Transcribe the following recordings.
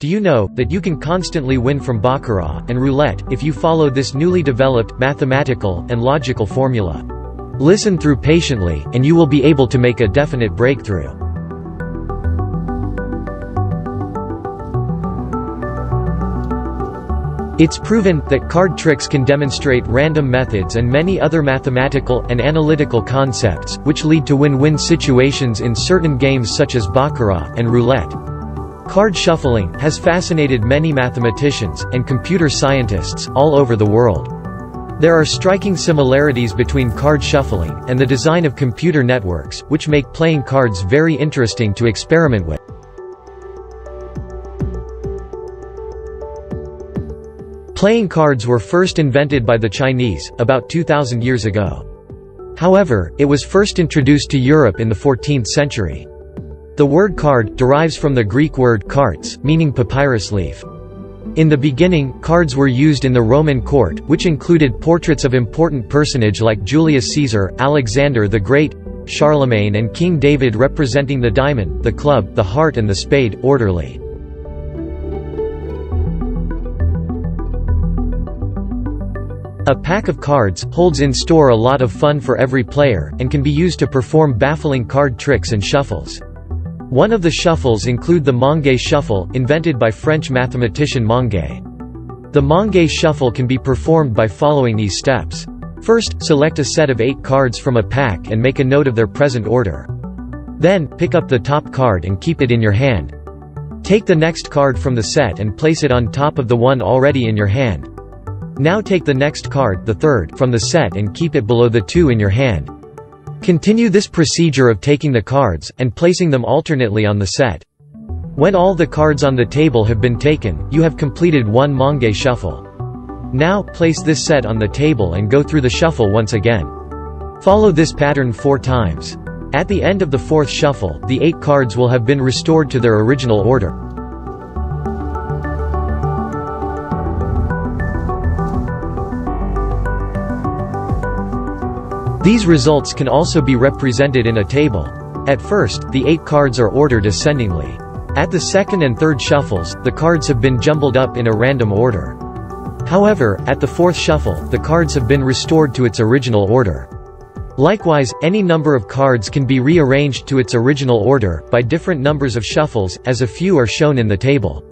Do you know that you can constantly win from Baccarat and Roulette if you follow this newly developed mathematical and logical formula? Listen through patiently, and you will be able to make a definite breakthrough. It's proven that card tricks can demonstrate random methods and many other mathematical and analytical concepts, which lead to win-win situations in certain games such as Baccarat and Roulette. Card shuffling has fascinated many mathematicians and computer scientists all over the world. There are striking similarities between card shuffling and the design of computer networks, which make playing cards very interesting to experiment with. Playing cards were first invented by the Chinese, about 2,000 years ago. However, it was first introduced to Europe in the 14th century. The word card derives from the Greek word karts, meaning papyrus leaf. In the beginning, cards were used in the Roman court, which included portraits of important personages like Julius Caesar, Alexander the Great, Charlemagne and King David, representing the diamond, the club, the heart and the spade, orderly. A pack of cards holds in store a lot of fun for every player, and can be used to perform baffling card tricks and shuffles. One of the shuffles include the Monge Shuffle, invented by French mathematician Monge. The Monge Shuffle can be performed by following these steps. First, select a set of 8 cards from a pack and make a note of their present order. Then, pick up the top card and keep it in your hand. Take the next card from the set and place it on top of the one already in your hand. Now take the next card, the third, from the set and keep it below the 2 in your hand. Continue this procedure of taking the cards, and placing them alternately on the set. When all the cards on the table have been taken, you have completed one Monge Shuffle. Now, place this set on the table and go through the shuffle once again. Follow this pattern 4 times. At the end of the 4th shuffle, the 8 cards will have been restored to their original order. These results can also be represented in a table. At first, the 8 cards are ordered ascendingly. At the 2nd and 3rd shuffles, the cards have been jumbled up in a random order. However, at the 4th shuffle, the cards have been restored to its original order. Likewise, any number of cards can be rearranged to its original order, by different numbers of shuffles, as a few are shown in the table.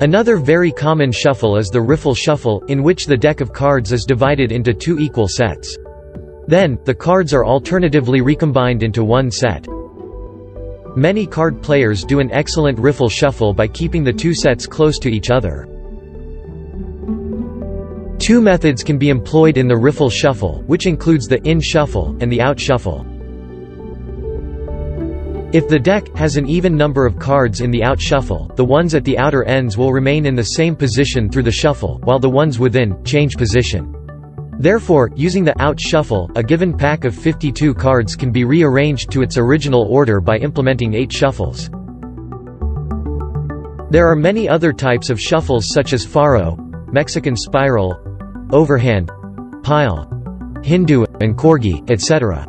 Another very common shuffle is the Riffle Shuffle, in which the deck of cards is divided into 2 equal sets. Then, the cards are alternatively recombined into one set. Many card players do an excellent Riffle Shuffle by keeping the 2 sets close to each other. 2 methods can be employed in the Riffle Shuffle, which includes the in shuffle and the out shuffle. If the deck has an even number of cards in the out shuffle, the ones at the outer ends will remain in the same position through the shuffle, while the ones within change position. Therefore, using the out shuffle, a given pack of 52 cards can be rearranged to its original order by implementing 8 shuffles. There are many other types of shuffles such as faro, Mexican spiral, overhand, pile, Hindu, and corgi, etc.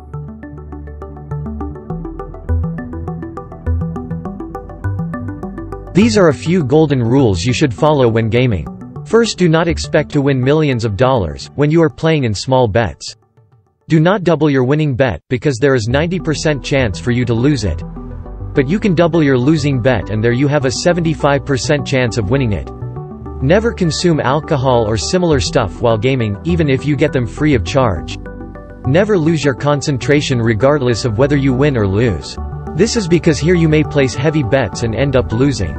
These are a few golden rules you should follow when gaming. First, do not expect to win millions of dollars when you are playing in small bets. Do not double your winning bet, because there is 90% chance for you to lose it. But you can double your losing bet and there you have a 75% chance of winning it. Never consume alcohol or similar stuff while gaming, even if you get them free of charge. Never lose your concentration regardless of whether you win or lose. This is because here you may place heavy bets and end up losing.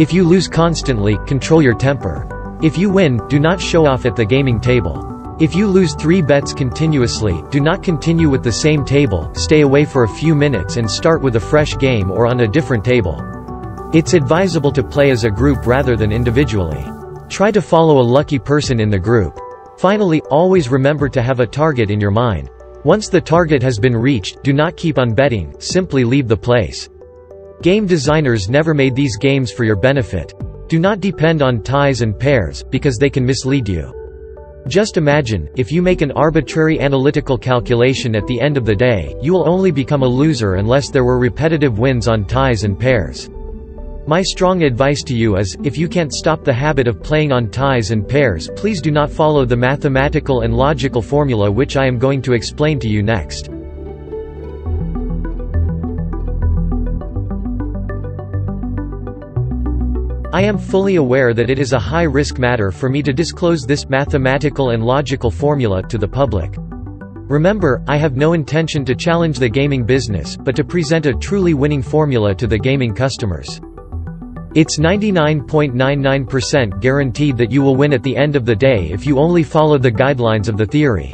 If you lose constantly, control your temper. If you win, do not show off at the gaming table. If you lose 3 bets continuously, do not continue with the same table, stay away for a few minutes and start with a fresh game or on a different table. It's advisable to play as a group rather than individually. Try to follow a lucky person in the group. Finally, always remember to have a target in your mind. Once the target has been reached, do not keep on betting, simply leave the place. Game designers never made these games for your benefit. Do not depend on ties and pairs, because they can mislead you. Just imagine, if you make an arbitrary analytical calculation at the end of the day, you will only become a loser unless there were repetitive wins on ties and pairs. My strong advice to you is, if you can't stop the habit of playing on ties and pairs, please do not follow the mathematical and logical formula which I am going to explain to you next. I am fully aware that it is a high-risk matter for me to disclose this mathematical and logical formula to the public. Remember, I have no intention to challenge the gaming business, but to present a truly winning formula to the gaming customers. It's 99.99% guaranteed that you will win at the end of the day if you only follow the guidelines of the theory.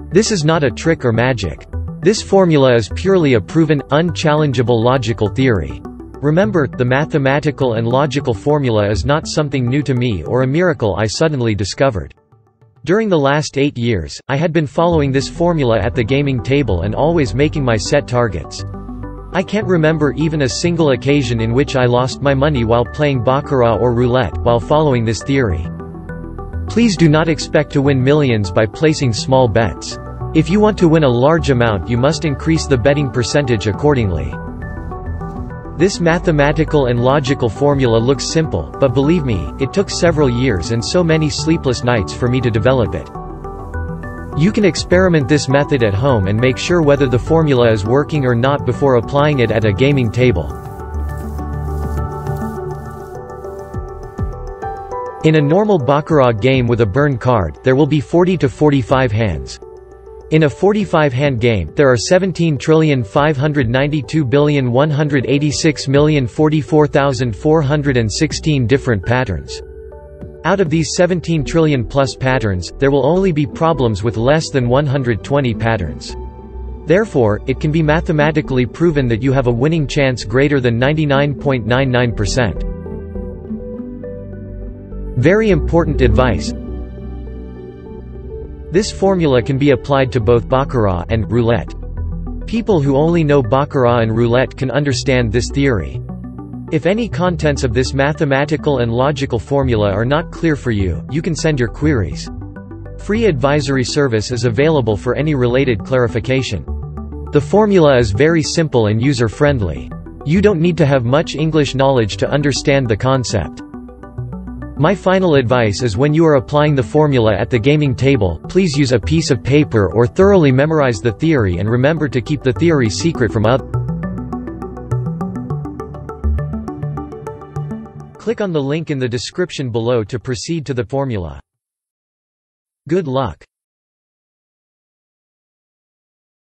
This is not a trick or magic. This formula is purely a proven, unchallengeable logical theory. Remember, the mathematical and logical formula is not something new to me or a miracle I suddenly discovered. During the last 8 years, I had been following this formula at the gaming table and always making my set targets. I can't remember even a single occasion in which I lost my money while playing Baccarat or roulette while following this theory. Please do not expect to win millions by placing small bets. If you want to win a large amount, you must increase the betting percentage accordingly. This mathematical and logical formula looks simple, but believe me, it took several years and so many sleepless nights for me to develop it. You can experiment this method at home and make sure whether the formula is working or not before applying it at a gaming table. In a normal Baccarat game with a burn card, there will be 40 to 45 hands. In a 45-hand game, there are 17,592,186,044,416 different patterns. Out of these 17 trillion plus patterns, there will only be problems with less than 120 patterns. Therefore, it can be mathematically proven that you have a winning chance greater than 99.99%. Very important advice. This formula can be applied to both Baccarat and roulette. People who only know Baccarat and roulette can understand this theory. If any contents of this mathematical and logical formula are not clear for you, you can send your queries. Free advisory service is available for any related clarification. The formula is very simple and user-friendly. You don't need to have much English knowledge to understand the concept. My final advice is, when you are applying the formula at the gaming table, please use a piece of paper or thoroughly memorize the theory and remember to keep the theory secret from others. Click on the link in the description below to proceed to the formula. Good luck.